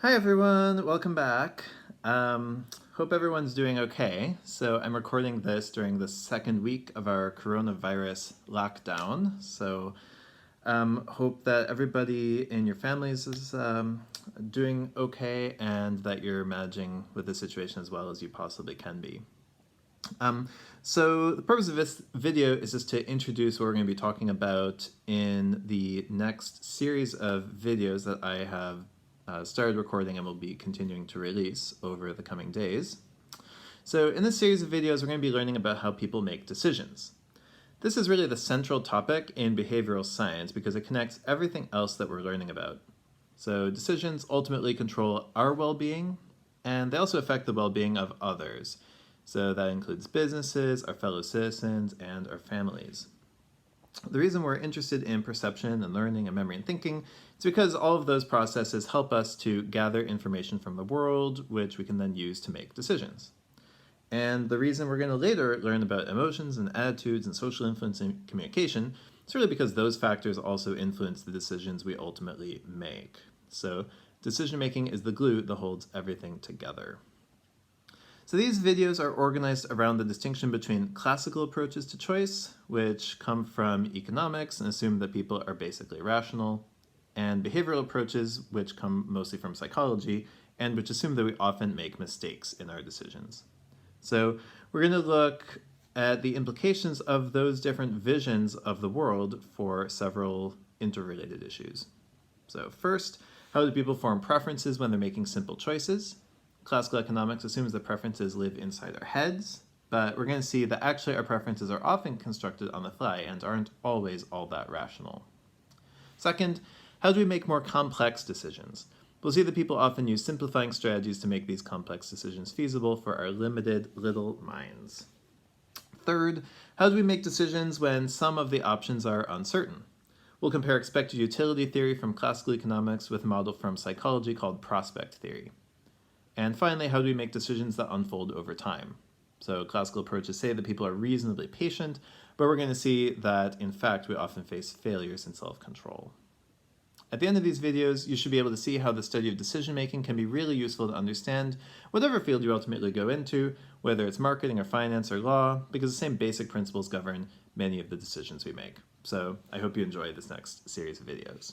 Hi everyone, welcome back. Hope everyone's doing okay. So I'm recording this during the second week of our coronavirus lockdown. So hope that everybody in your families is doing okay and that you're managing with the situation as well as you possibly can be. So the purpose of this video is just to introduce what we're going to be talking about in the next series of videos that I have started recording and will be continuing to release over the coming days. So in this series of videos, we're going to be learning about how people make decisions. This is really the central topic in behavioral science because it connects everything else that we're learning about. So decisions ultimately control our well-being, and they also affect the well-being of others. So that includes businesses, our fellow citizens, and our families. The reason we're interested in perception and learning and memory and thinking is because all of those processes help us to gather information from the world, which we can then use to make decisions. And the reason we're going to later learn about emotions and attitudes and social influence and communication is really because those factors also influence the decisions we ultimately make. So decision making is the glue that holds everything together. So these videos are organized around the distinction between classical approaches to choice, which come from economics and assume that people are basically rational, and behavioral approaches, which come mostly from psychology, and which assume that we often make mistakes in our decisions. So we're going to look at the implications of those different visions of the world for several interrelated issues. So first, how do people form preferences when they're making simple choices? Classical economics assumes that preferences live inside our heads, but we're going to see that actually our preferences are often constructed on the fly and aren't always all that rational. Second, how do we make more complex decisions? We'll see that people often use simplifying strategies to make these complex decisions feasible for our limited little minds. Third, how do we make decisions when some of the options are uncertain? We'll compare expected utility theory from classical economics with a model from psychology called prospect theory. And finally, how do we make decisions that unfold over time? So classical approaches say that people are reasonably patient, but we're going to see that, in fact, we often face failures in self-control. At the end of these videos, you should be able to see how the study of decision-making can be really useful to understand whatever field you ultimately go into, whether it's marketing or finance or law, because the same basic principles govern many of the decisions we make. So I hope you enjoy this next series of videos.